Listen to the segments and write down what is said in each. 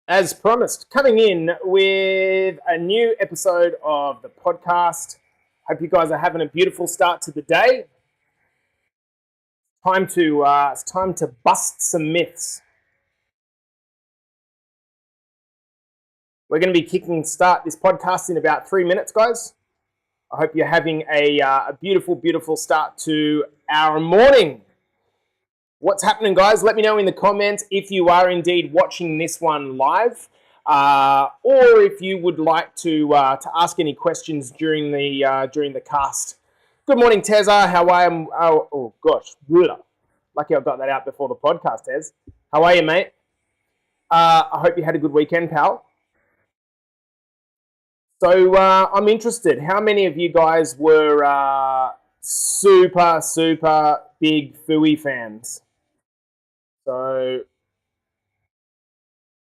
As promised, coming in with a new episode of the podcast. Hope you guys are having a beautiful start to the day. It's time to bust some myths. We're going to be start this podcast in about 3 minutes, guys. I hope you're having a beautiful start to our morning. What's happening, guys? Let me know in the comments if you are indeed watching this one live, or if you would like to ask any questions during the cast. Good morning, Tezza. How are you? Oh gosh, lucky I got that out before the podcast, Tez. How are you, mate? I hope you had a good weekend, pal. So I'm interested. How many of you guys were super big Fooey fans? So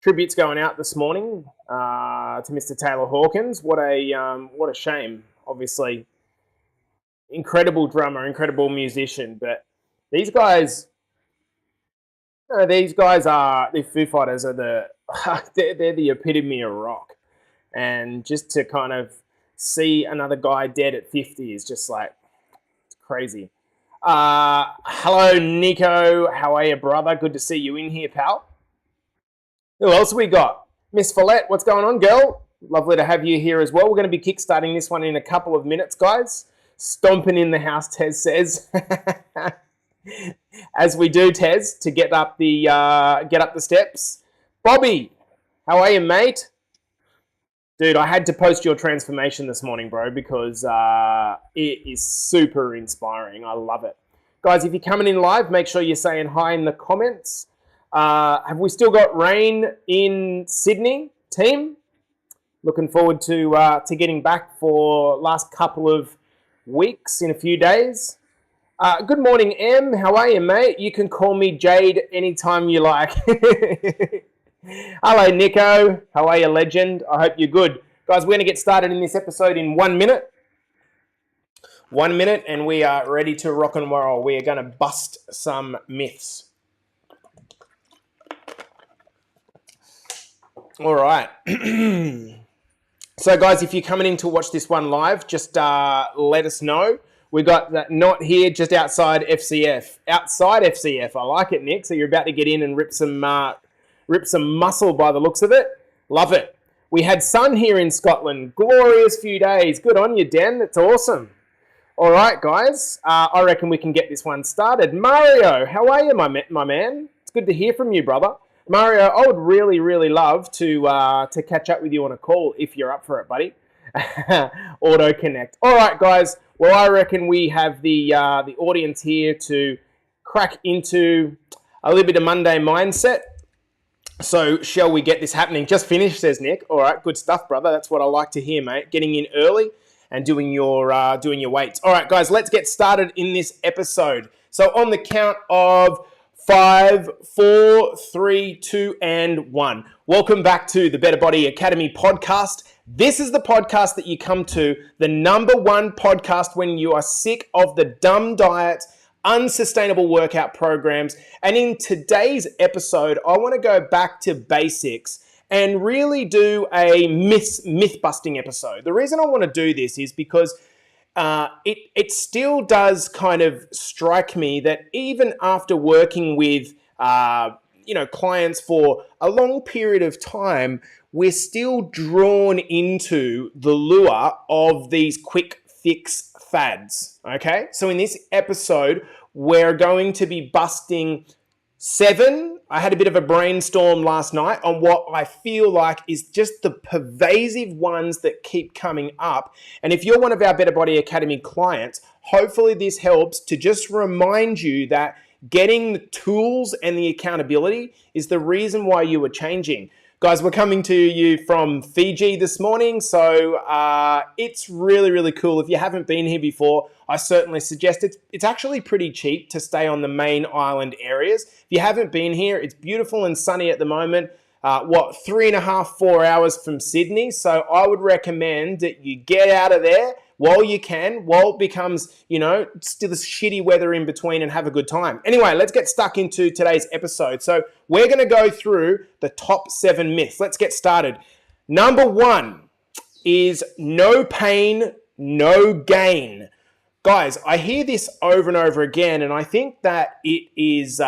tributes going out this morning to Mr. Taylor Hawkins. What a shame. Obviously, incredible drummer, incredible musician. But these guys are the Foo Fighters are they're the epitome of rock. And just to kind of see another guy dead at 50 is just like, it's crazy. Hello, Nico. How are you, brother? Good to see you in here, pal. Who else we got? Miss Follette, what's going on, girl? Lovely to have you here as well. We're going to be kickstarting this one in a couple of minutes, guys. Stomping in the house, Tez says. As we do, Tez, to get up the steps. Bobby, how are you, mate? Dude, I had to post your transformation this morning, bro, because it is super inspiring. I love it. Guys, if you're coming in live, make sure you're saying hi in the comments. Have we still got rain in Sydney, team? Looking forward to getting back for last couple of weeks in a few days. Good morning, Em. How are you, mate? You can call me Jade anytime you like. Hello, Nico. How are you, legend? I hope you're good. Guys, we're going to get started in this episode in 1 minute. 1 minute, and we are ready to rock and roll. We are going to bust some myths. All right. So, guys, if you're coming in to watch this one live, just let us know. We got that not here, just outside FCF. Outside FCF. I like it, Nick. So you're about to get in and rip some muscle by the looks of it. Love it. We had sun here in Scotland. Glorious few days. Good on you, Dan. That's awesome. All right, guys. I reckon we can get this one started. Mario, how are you, my man? It's good to hear from you, brother. Mario, I would really love to catch up with you on a call if you're up for it, buddy. Auto connect. All right, guys. Well, I reckon we have the audience here to crack into a little bit of Monday mindset. So, shall we get this happening? Just finished, says Nick. All right, good stuff, brother. That's what I like to hear, mate. Getting in early and doing your weights. All right, guys, let's get started in this episode. So, on the count of 5, 4, 3, 2, and 1. Welcome back to the Better Body Academy podcast. This is the podcast that you come to, the number one podcast when you are sick of the dumb diets, unsustainable workout programs. And in today's episode, I want to go back to basics and really do a myth-busting episode. The reason I want to do this is because it still does kind of strike me that even after working with clients for a long period of time, we're still drawn into the lure of these quick fix fads. Okay, so in this episode, we're going to be busting 7. I had a bit of a brainstorm last night on what I feel like is just the pervasive ones that keep coming up. And if you're one of our Better Body Academy clients, hopefully this helps to just remind you that getting the tools and the accountability is the reason why you are changing. Guys, we're coming to you from Fiji this morning, so it's really cool. If you haven't been here before, I certainly suggest it. It's actually pretty cheap to stay on the main island areas. If you haven't been here, it's beautiful and sunny at the moment. 3.5, 4 hours from Sydney, so I would recommend that you get out of there while you can, while it becomes, still this shitty weather in between, and have a good time. Anyway, let's get stuck into today's episode. So we're going to go through the top 7 myths. Let's get started. Number 1 is no pain, no gain. Guys, I hear this over and over again, and I think that it's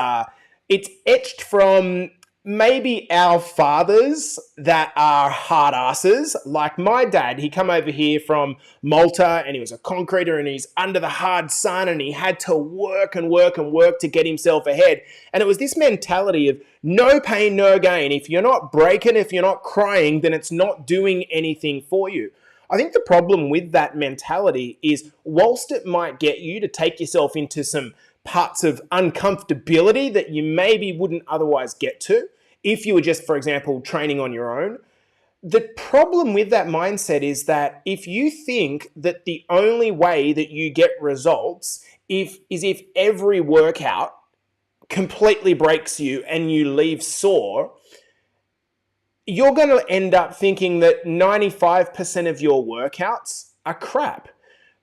etched from maybe our fathers that are hard asses. Like my dad, he come over here from Malta, and he was a concreter, and he's under the hard sun, and he had to work and work and work to get himself ahead. And it was this mentality of no pain, no gain. If you're not breaking, if you're not crying, then it's not doing anything for you. I think the problem with that mentality is, whilst it might get you to take yourself into some parts of uncomfortability that you maybe wouldn't otherwise get to if you were just, for example, training on your own, the problem with that mindset is that if you think that the only way that you get results is if every workout completely breaks you and you leave sore, you're going to end up thinking that 95% of your workouts are crap.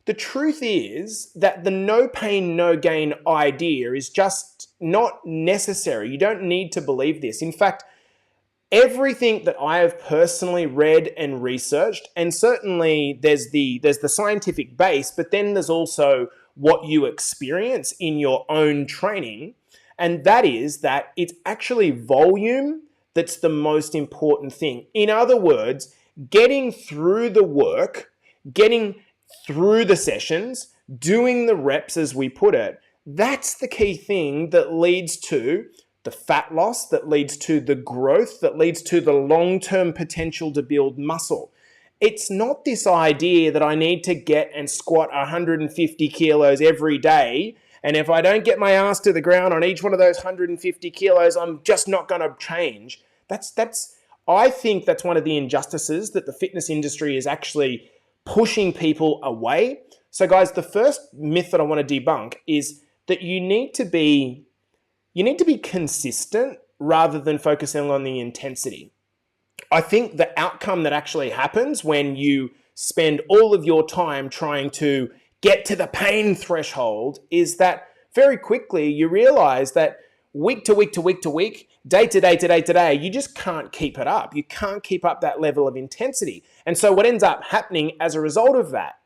The truth is that the no pain, no gain idea is just not necessary. You don't need to believe this. In fact, everything that I have personally read and researched, and certainly there's the scientific base, but then there's also what you experience in your own training, and that is that it's actually volume that's the most important thing. In other words, getting through the work, getting through the sessions, doing the reps as we put it, that's the key thing that leads to the fat loss, that leads to the growth, that leads to the long-term potential to build muscle. It's not this idea that I need to get and squat 150 kilos every day, and if I don't get my ass to the ground on each one of those 150 kilos, I'm just not going to change. I think that's one of the injustices that the fitness industry is actually pushing people away. So guys, the first myth that I want to debunk is that you need to be consistent rather than focusing on the intensity. I think the outcome that actually happens when you spend all of your time trying to get to the pain threshold is that very quickly you realize that week to week to week to week, day to day to day to day, you just can't keep it up. You can't keep up that level of intensity. And so what ends up happening as a result of that,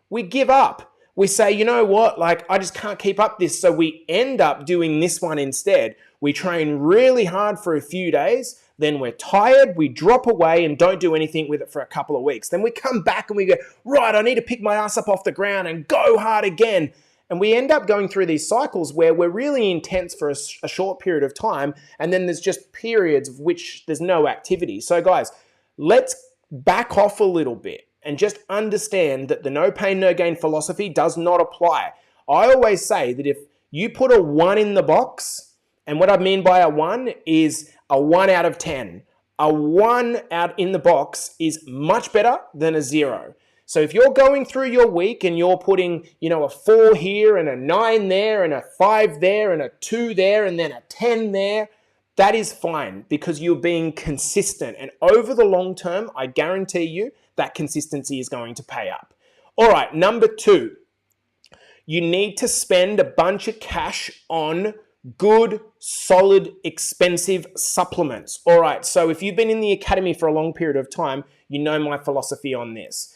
we give up. We say, you know what, I just can't keep up this. So we end up doing this one instead. We train really hard for a few days, then we're tired, we drop away and don't do anything with it for a couple of weeks. Then we come back and we go, right, I need to pick my ass up off the ground and go hard again. And we end up going through these cycles where we're really intense for a short period of time, and then there's just periods of which there's no activity. So guys, let's back off a little bit and just understand that the no pain, no gain philosophy does not apply. I always say that if you put a 1 in the box, and what I mean by a 1 is a 1 out of 10. A 1 out in the box is much better than a 0. So if you're going through your week and you're putting, a 4 here and a 9 there and a 5 there and a 2 there and then a 10 there, that is fine because you're being consistent. And over the long term, I guarantee you that consistency is going to pay up. All right, number 2, you need to spend a bunch of cash on good, solid, expensive supplements. All right, so if you've been in the academy for a long period of time, you know my philosophy on this.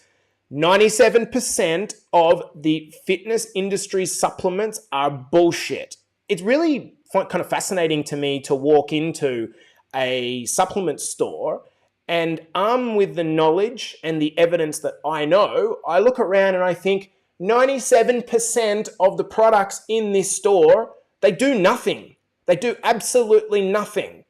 97% of the fitness industry's supplements are bullshit. It's really kind of fascinating to me to walk into a supplement store and armed with the knowledge and the evidence that I know, I look around and I think 97% of the products in this store, they do nothing. They do absolutely nothing.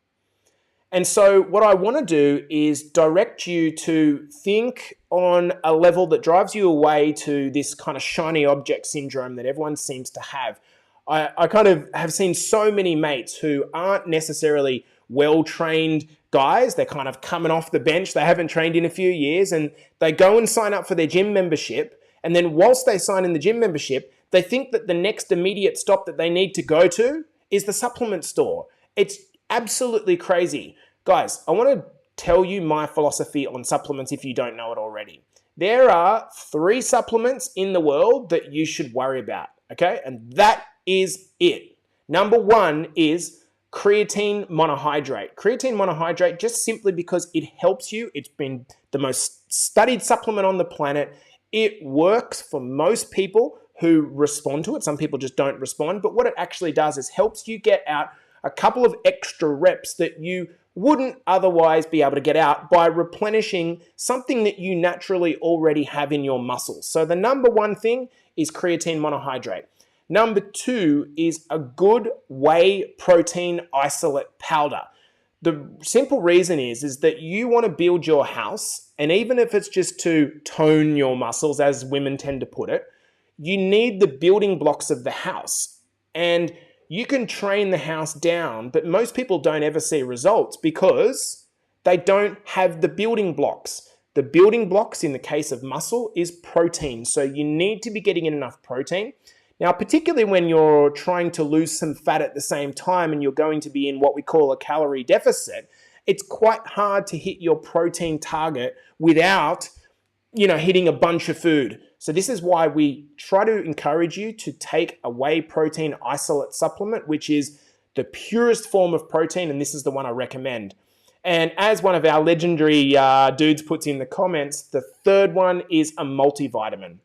And so what I want to do is direct you to think on a level that drives you away to this kind of shiny object syndrome that everyone seems to have. I kind of have seen so many mates who aren't necessarily well-trained guys. They're kind of coming off the bench. They haven't trained in a few years and they go and sign up for their gym membership. And then whilst they sign in the gym membership, they think that the next immediate stop that they need to go to is the supplement store. It's absolutely crazy. Guys, I want to tell you my philosophy on supplements if you don't know it already. There are 3 supplements in the world that you should worry about, okay? And that is it. Number 1 is creatine monohydrate. Creatine monohydrate, just simply because it helps you. It's been the most studied supplement on the planet. It works for most people who respond to it. Some people just don't respond. But what it actually does is helps you get out a couple of extra reps that you wouldn't otherwise be able to get out by replenishing something that you naturally already have in your muscles. So the number 1 thing is creatine monohydrate. Number 2 is a good whey protein isolate powder. The simple reason is that you want to build your house, and even if it's just to tone your muscles, as women tend to put it, you need the building blocks of the house. And you can train the house down, but most people don't ever see results because they don't have the building blocks. The building blocks in the case of muscle is protein. So you need to be getting in enough protein. Now, particularly when you're trying to lose some fat at the same time and you're going to be in what we call a calorie deficit, it's quite hard to hit your protein target without, hitting a bunch of food. So this is why we try to encourage you to take a whey protein isolate supplement, which is the purest form of protein, and this is the one I recommend. And as one of our legendary dudes puts in the comments, the third one is a multivitamin.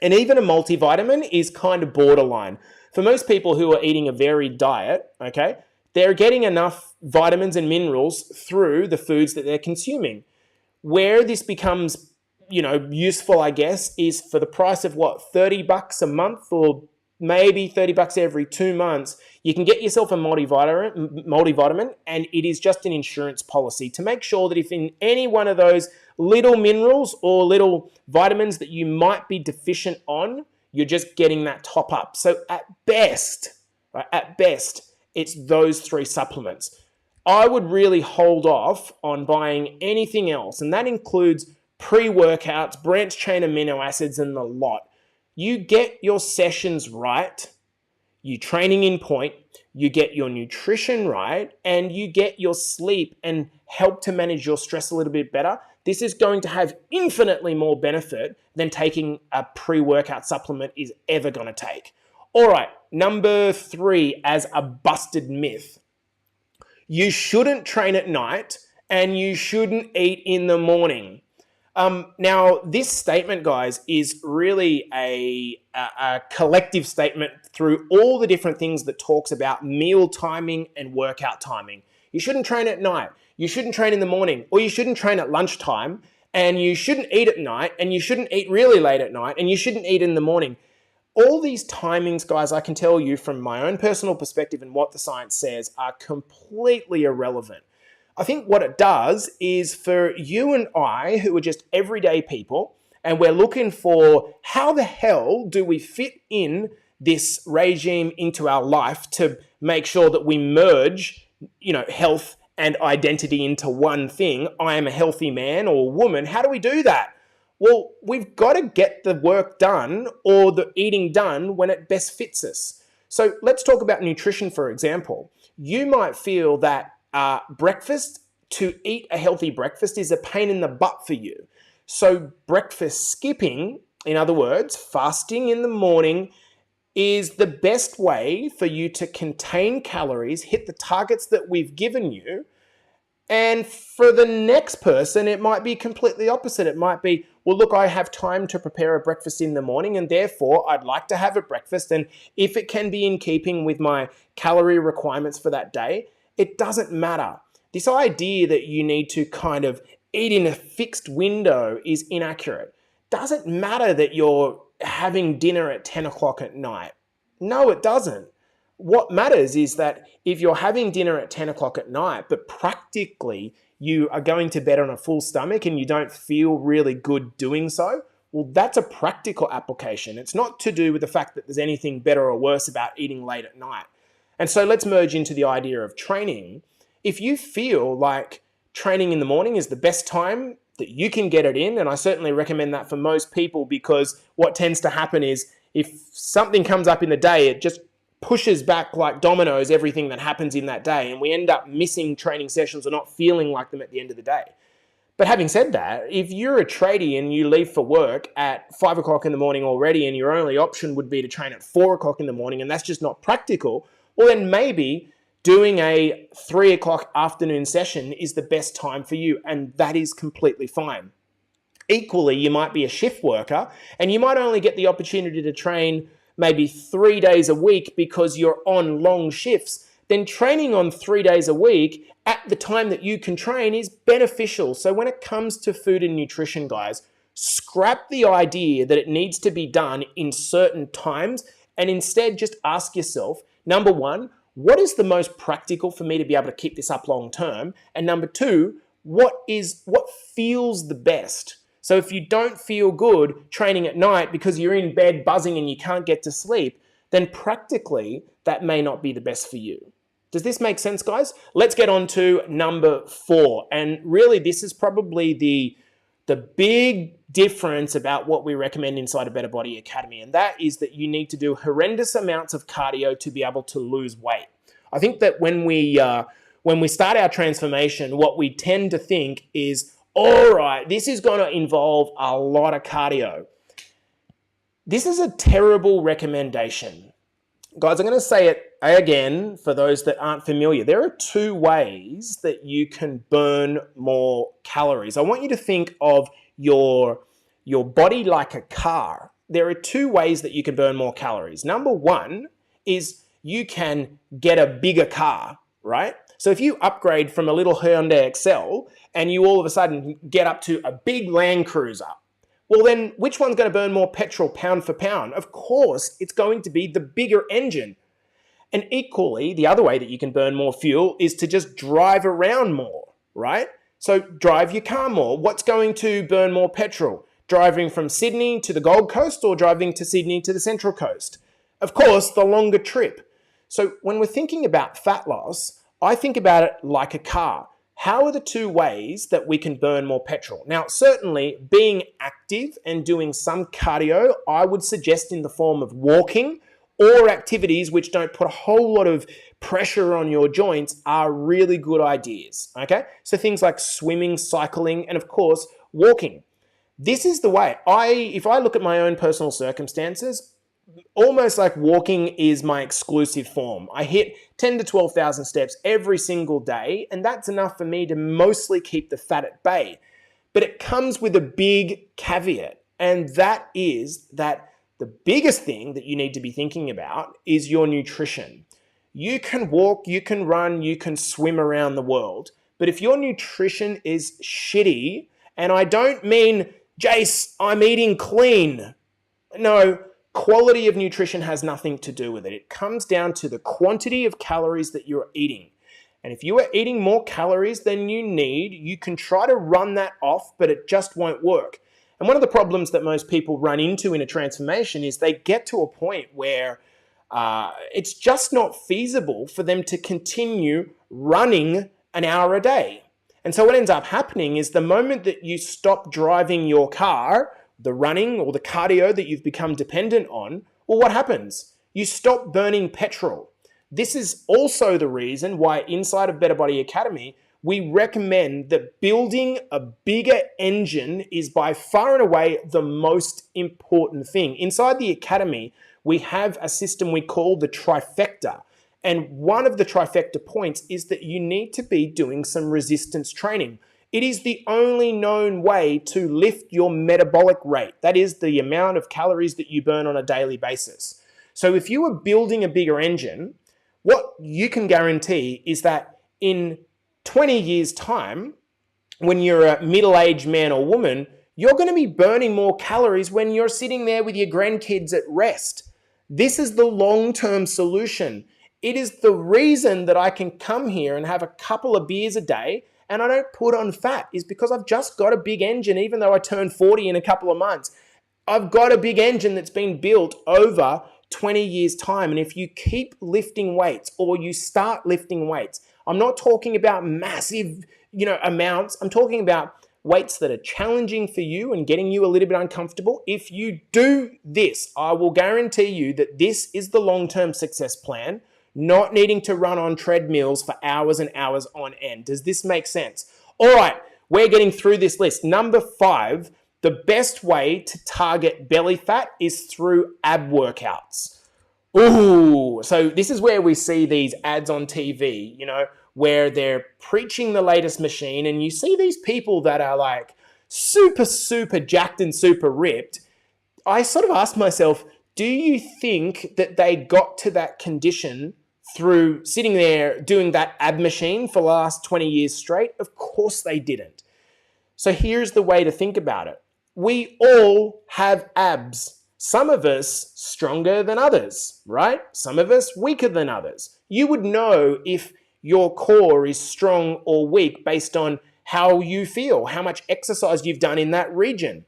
And even a multivitamin is kind of borderline. For most people who are eating a varied diet, okay, they're getting enough vitamins and minerals through the foods that they're consuming. Where this becomes useful, I guess, is for the price of $30 a month or maybe $30 every 2 months, you can get yourself a multivitamin, and it is just an insurance policy to make sure that if in any one of those little minerals or little vitamins that you might be deficient on, you're just getting that top up. So at best, it's those 3 supplements. I would really hold off on buying anything else, and that includes pre-workouts, branched chain amino acids, and the lot. You get your sessions right, you training in point, you get your nutrition right, and you get your sleep and help to manage your stress a little bit better. This is going to have infinitely more benefit than taking a pre-workout supplement is ever going to take. All right, number 3 as a busted myth. You shouldn't train at night and you shouldn't eat in the morning. Now, this statement, guys, is really a collective statement through all the different things that talks about meal timing and workout timing. You shouldn't train at night. You shouldn't train in the morning, or you shouldn't train at lunchtime, and you shouldn't eat at night, and you shouldn't eat really late at night, and you shouldn't eat in the morning. All these timings, guys, I can tell you from my own personal perspective and what the science says, are completely irrelevant. I think what it does is for you and I, who are just everyday people, and we're looking for how the hell do we fit in this regime into our life to make sure that we merge, health and identity into one thing. I am a healthy man or woman. How do we do that? Well, we've got to get the work done or the eating done when it best fits us. So let's talk about nutrition, for example. You might feel that breakfast, to eat a healthy breakfast, is a pain in the butt for you. So breakfast skipping, in other words, fasting in the morning, is the best way for you to contain calories, hit the targets that we've given you. And for the next person, it might be completely opposite. It might be, well, look, I have time to prepare a breakfast in the morning, and therefore I'd like to have a breakfast. And if it can be in keeping with my calorie requirements for that day, it doesn't matter. This idea that you need to kind of eat in a fixed window is inaccurate. Doesn't matter that you're having dinner at 10 o'clock at night. No, it doesn't. What matters is that if you're having dinner at 10 o'clock at night, but practically you are going to bed on a full stomach and you don't feel really good doing so, well, that's a practical application. It's not to do with the fact that there's anything better or worse about eating late at night. And so let's merge into the idea of training. If you feel like training in the morning is the best time that you can get it in, and I certainly recommend that for most people, because what tends to happen is if something comes up in the day, it just pushes back like dominoes everything that happens in that day, and we end up missing training sessions or not feeling like them at the end of the day. But having said that, if you're a tradie and you leave for work at 5 o'clock in the morning already and your only option would be to train at 4 o'clock in the morning and that's just not practical, well then maybe doing a 3 o'clock afternoon session is the best time for you, and that is completely fine. Equally, you might be a shift worker and you might only get the opportunity to train maybe 3 days a week because you're on long shifts. Then training on 3 days a week at the time that you can train is beneficial. So when it comes to food and nutrition, guys, scrap the idea that it needs to be done in certain times and instead just ask yourself, number one, what is the most practical for me to be able to keep this up long term? And number two, what feels the best? So if you don't feel good training at night because you're in bed buzzing and you can't get to sleep, then practically that may not be the best for you. Does this make sense, guys? Let's get on to number 4. And really, this is probably the big difference about what we recommend inside of Better Body Academy. And that is that you need to do horrendous amounts of cardio to be able to lose weight. I think that when we start our transformation, what we tend to think is, all right, this is going to involve a lot of cardio. This is a terrible recommendation. Guys, I'm going to say it again for those that aren't familiar. There are 2 ways that you can burn more calories. I want you to think of your body like a car. There are 2 ways that you can burn more calories. Number 1 is you can get a bigger car, right? So if you upgrade from a little Hyundai Excel and you all of a sudden get up to a big Land Cruiser, well then which one's going to burn more petrol pound for pound? Of course, it's going to be the bigger engine. And equally, the other way that you can burn more fuel is to just drive around more, right? So drive your car more. What's going to burn more petrol? Driving from Sydney to the Gold Coast or driving to Sydney to the Central Coast? Of course, the longer trip. So when we're thinking about fat loss, I think about it like a car. How are the 2 ways that we can burn more petrol? Now, certainly being active and doing some cardio, I would suggest in the form of walking or activities which don't put a whole lot of pressure on your joints are really good ideas, okay? So things like swimming, cycling, and of course, walking. This is the way. If I look at my own personal circumstances, almost like walking is my exclusive form. I hit 10 to 12,000 steps every single day, and that's enough for me to mostly keep the fat at bay. But it comes with a big caveat, and that is that the biggest thing that you need to be thinking about is your nutrition. You can walk, you can run, you can swim around the world, but if your nutrition is shitty, and I don't mean, Jace, I'm eating clean. No, quality of nutrition has nothing to do with it. It comes down to the quantity of calories that you're eating. And if you are eating more calories than you need, you can try to run that off, but it just won't work. And one of the problems that most people run into in a transformation is they get to a point where it's just not feasible for them to continue running an hour a day. And so what ends up happening is the moment that you stop driving your car, the running or the cardio that you've become dependent on, well, what happens? You stop burning petrol. This is also the reason why inside of Better Body Academy, we recommend that building a bigger engine is by far and away the most important thing. Inside the Academy, we have a system we call the trifecta. And one of the trifecta points is that you need to be doing some resistance training. It is the only known way to lift your metabolic rate. That is the amount of calories that you burn on a daily basis. So if you are building a bigger engine, what you can guarantee is that in 20 years' time, when you're a middle-aged man or woman, you're going to be burning more calories when you're sitting there with your grandkids at rest. This is the long-term solution. It is the reason that I can come here and have a couple of beers a day and I don't put on fat, is because I've just got a big engine, even though I turn 40 in a couple of months. I've got a big engine that's been built over 20 years' time. And if you keep lifting weights or you start lifting weights, I'm not talking about massive, amounts. I'm talking about weights that are challenging for you and getting you a little bit uncomfortable. If you do this, I will guarantee you that this is the long-term success plan, not needing to run on treadmills for hours and hours on end. Does this make sense? All right, We're getting through this list. Number 5, the best way to target belly fat is through ab workouts. Ooh, so this is where we see these ads on TV, where they're preaching the latest machine, and you see these people that are like super, super jacked and super ripped. I sort of ask myself, do you think that they got to that condition through sitting there doing that ab machine for the last 20 years straight? Of course they didn't. So here's the way to think about it. We all have abs. Some of us stronger than others, right? Some of us weaker than others. You would know if your core is strong or weak based on how you feel, how much exercise you've done in that region.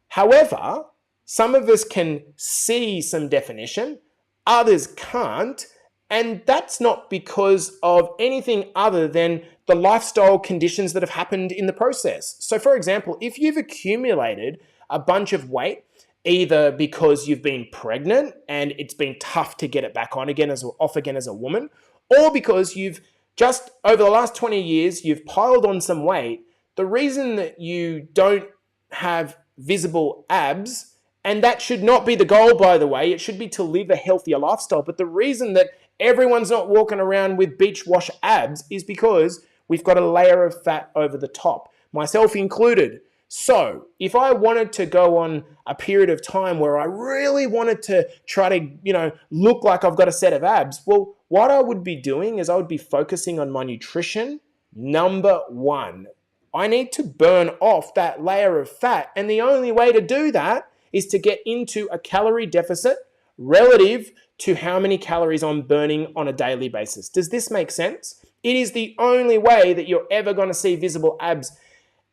However, some of us can see some definition, others can't, and that's not because of anything other than the lifestyle conditions that have happened in the process. So for example, if you've accumulated a bunch of weight, either because you've been pregnant and it's been tough to get it back on again off again as a woman, or because you've just over the last 20 years, you've piled on some weight, the reason that you don't have visible abs, and that should not be the goal, by the way, it should be to live a healthier lifestyle, but the reason that everyone's not walking around with beach wash abs is because we've got a layer of fat over the top, myself included. So if I wanted to go on a period of time where I really wanted to try to, look like I've got a set of abs, well, what I would be doing is I would be focusing on my nutrition. Number 1, I need to burn off that layer of fat. And the only way to do that is to get into a calorie deficit relative to how many calories I'm burning on a daily basis. Does this make sense? It is the only way that you're ever going to see visible abs.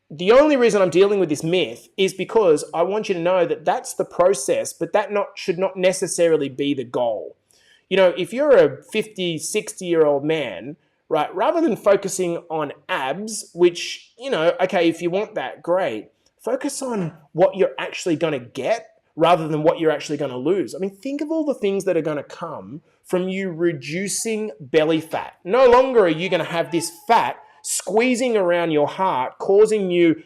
The only reason I'm dealing with this myth is because I want you to know that that's the process, but that should not necessarily be the goal. If you're a 50, 60-year-old man, right, rather than focusing on abs, which, okay, if you want that, great, focus on what you're actually going to get rather than what you're actually going to lose. I mean, think of all the things that are going to come from you reducing belly fat. No longer are you going to have this fat squeezing around your heart, causing you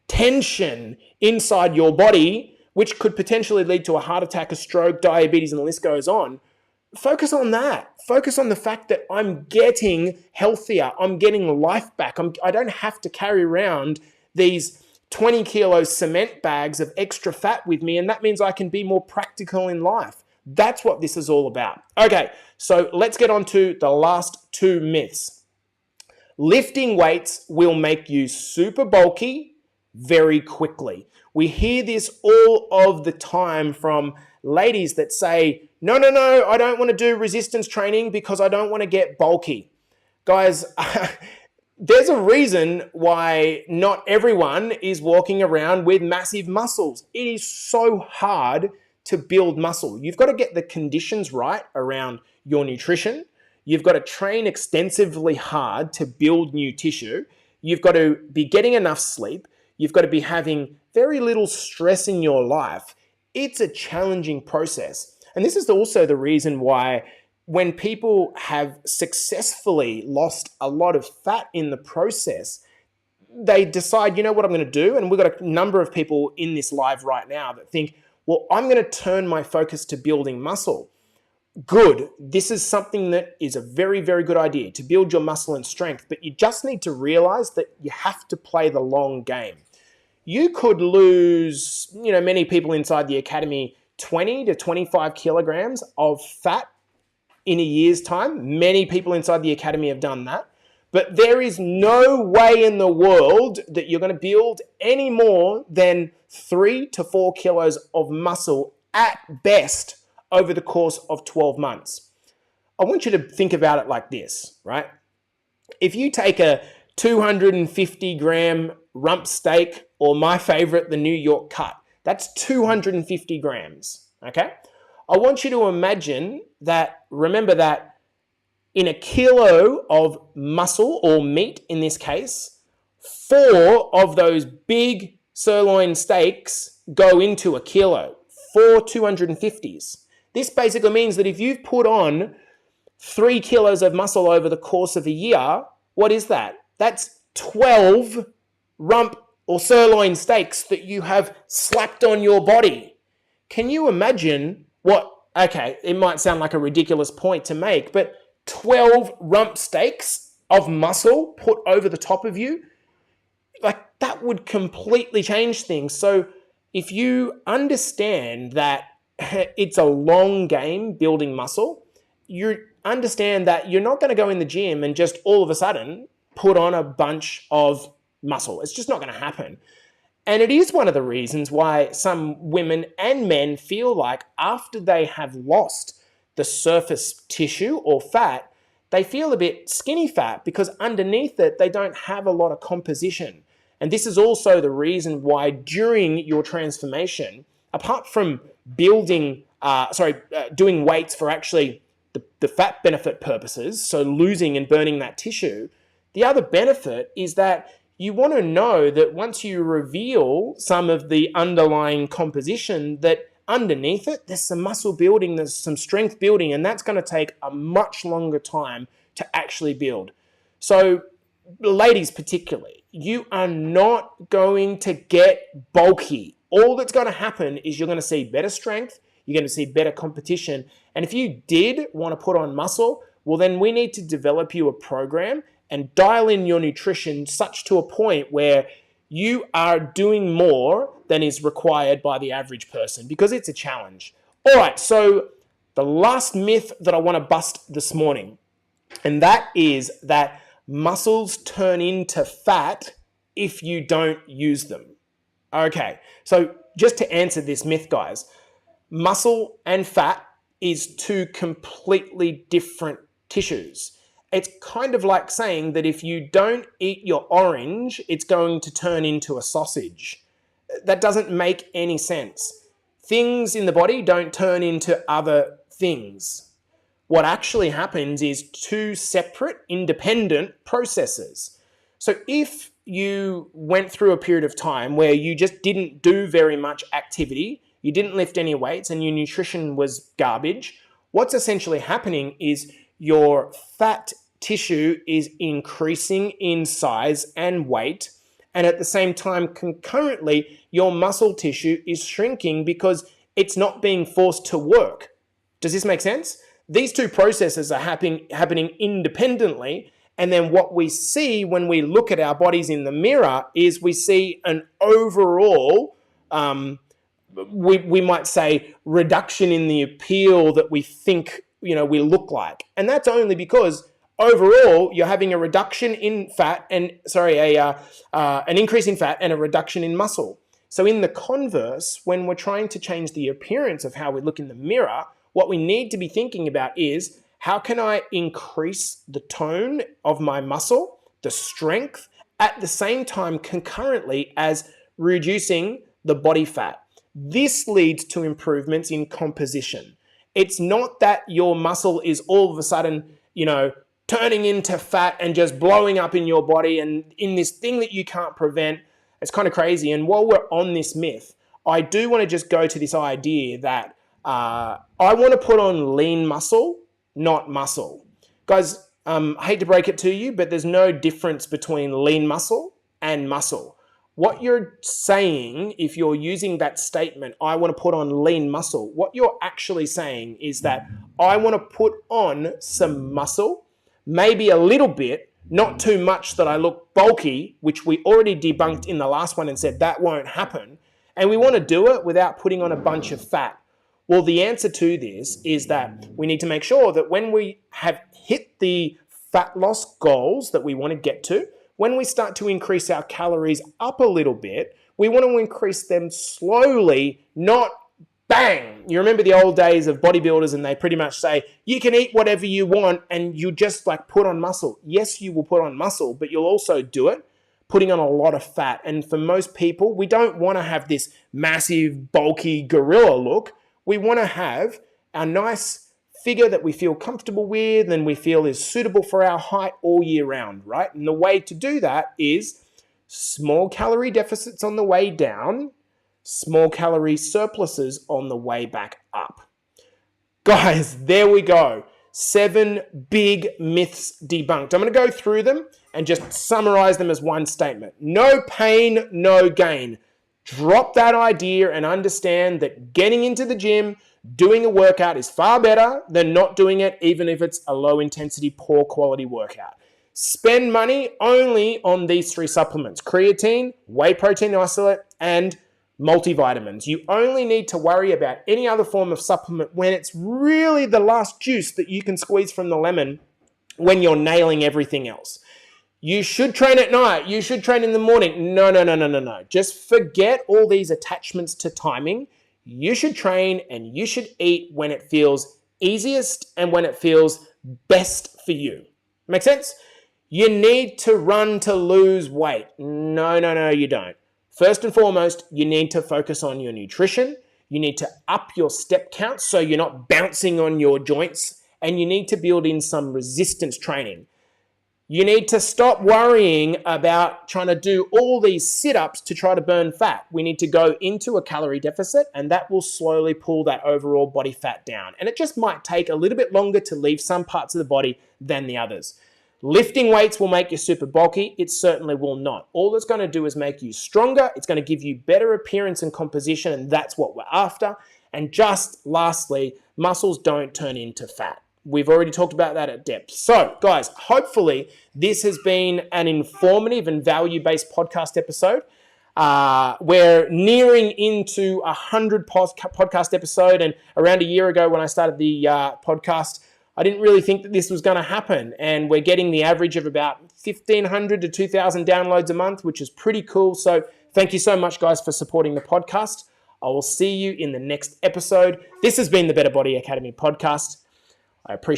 tension inside your body, which could potentially lead to a heart attack, a stroke, diabetes, and the list goes on. Focus on that. Focus on the fact that I'm getting healthier. I'm getting life back. I don't have to carry around these 20 kilo cement bags of extra fat with me, and that means I can be more practical in life. That's what this is all about. Okay, so let's get on to the last 2 myths. Lifting weights will make you super bulky very quickly. We hear this all of the time from ladies that say, no, I don't want to do resistance training because I don't want to get bulky. Guys, there's a reason why not everyone is walking around with massive muscles. It is so hard to build muscle. You've got to get the conditions right around your nutrition. You've got to train extensively hard to build new tissue. You've got to be getting enough sleep. You've got to be having very little stress in your life. It's a challenging process. And this is also the reason why when people have successfully lost a lot of fat in the process, they decide, you know what I'm going to do? And we've got a number of people in this live right now that think, well, I'm going to turn my focus to building muscle. Good. This is something that is a very, very good idea to build your muscle and strength, but you just need to realize that you have to play the long game. You could lose, many people inside the academy, 20 to 25 kilograms of fat in a year's time. Many people inside the academy have done that, but there is no way in the world that you're going to build any more than 3 to 4 kilos of muscle at best over the course of 12 months. I want you to think about it like this, right? If you take a 250 gram rump steak, or my favorite, the New York cut, that's 250 grams, okay? I want you to imagine that, remember that in a kilo of muscle or meat in this case, 4 of those big sirloin steaks go into a kilo, 4 250s. This basically means that if you've put on 3 kilos of muscle over the course of a year, what is that? That's 12 rump or sirloin steaks that you have slapped on your body. Can you imagine what, okay, it might sound like a ridiculous point to make, but 12 rump steaks of muscle put over the top of you, like that would completely change things. So if you understand that it's a long game building muscle, you understand that you're not going to go in the gym and just all of a sudden put on a bunch of muscle. It's just not going to happen. And it is one of the reasons why some women and men feel like after they have lost the surface tissue or fat, they feel a bit skinny fat because underneath it, they don't have a lot of composition. And this is also the reason why during your transformation, apart from doing weights for actually the fat benefit purposes, so losing and burning that tissue, the other benefit is that you want to know that once you reveal some of the underlying composition, that underneath it, there's some muscle building, there's some strength building, and that's going to take a much longer time to actually build. So ladies particularly, you are not going to get bulky. All that's going to happen is you're going to see better strength, you're going to see better competition. And if you did want to put on muscle, well, then we need to develop you a program and dial in your nutrition such to a point where you are doing more than is required by the average person, because it's a challenge. All right, so the last myth that I want to bust this morning, and that is that muscles turn into fat if you don't use them. Okay, so just to answer this myth, guys, muscle and fat is two completely different tissues. It's kind of like saying that if you don't eat your orange, it's going to turn into a sausage. That doesn't make any sense. Things in the body don't turn into other things. What actually happens is two separate, independent processes. So if you went through a period of time where you just didn't do very much activity, you didn't lift any weights, and your nutrition was garbage, what's essentially happening is your fat tissue is increasing in size and weight, and at the same time, concurrently, your muscle tissue is shrinking because it's not being forced to work. Does this make sense? These two processes are happening independently, and then what we see when we look at our bodies in the mirror is we see an overall, we might say, reduction in the appeal that we think we look like. And that's only because overall you're having a reduction in fat and an increase in fat and a reduction in muscle. So in the converse, when we're trying to change the appearance of how we look in the mirror, what we need to be thinking about is, how can I increase the tone of my muscle, the strength, at the same time concurrently as reducing the body fat? This leads to improvements in composition. It's not that your muscle is all of a sudden, turning into fat and just blowing up in your body and in this thing that you can't prevent. It's kind of crazy. And while we're on this myth, I do want to just go to this idea that I want to put on lean muscle, not muscle. Guys, I hate to break it to you, but there's no difference between lean muscle and muscle. What you're saying, if you're using that statement, I want to put on lean muscle, what you're actually saying is that I want to put on some muscle, maybe a little bit, not too much that I look bulky, which we already debunked in the last one and said that won't happen. And we want to do it without putting on a bunch of fat. Well, the answer to this is that we need to make sure that when we have hit the fat loss goals that we want to get to, when we start to increase our calories up a little bit, we want to increase them slowly, not bang. You remember the old days of bodybuilders, and they pretty much say, you can eat whatever you want and you just put on muscle. Yes, you will put on muscle, but you'll also do it putting on a lot of fat. And for most people, we don't want to have this massive, bulky gorilla look. We want to have a nice figure that we feel comfortable with and we feel is suitable for our height all year round, right? And the way to do that is small calorie deficits on the way down, small calorie surpluses on the way back up. Guys, there we go. 7 big myths debunked. I'm going to go through them and just summarize them as one statement. No pain, no gain. Drop that idea and understand that getting into the gym, doing a workout is far better than not doing it, even if it's a low intensity, poor quality workout. Spend money only on these 3 supplements: creatine, whey protein isolate, and multivitamins. You only need to worry about any other form of supplement when it's really the last juice that you can squeeze from the lemon when you're nailing everything else. You should train at night. You should train in the morning. No. Just forget all these attachments to timing. You should train and you should eat when it feels easiest and when it feels best for you. Make sense? You need to run to lose weight. No, you don't. First and foremost, you need to focus on your nutrition. You need to up your step count so you're not bouncing on your joints, and you need to build in some resistance training. You need to stop worrying about trying to do all these sit-ups to try to burn fat. We need to go into a calorie deficit, and that will slowly pull that overall body fat down. And it just might take a little bit longer to leave some parts of the body than the others. Lifting weights will make you super bulky. It certainly will not. All it's going to do is make you stronger. It's going to give you better appearance and composition, and that's what we're after. And just lastly, muscles don't turn into fat. We've already talked about that at depth. So, guys, hopefully this has been an informative and value-based podcast episode. We're nearing into 100 podcast episode, and around a year ago when I started the podcast, I didn't really think that this was going to happen, and we're getting the average of about 1,500 to 2,000 downloads a month, which is pretty cool. So thank you so much, guys, for supporting the podcast. I will see you in the next episode. This has been the Better Body Academy podcast. I appreciate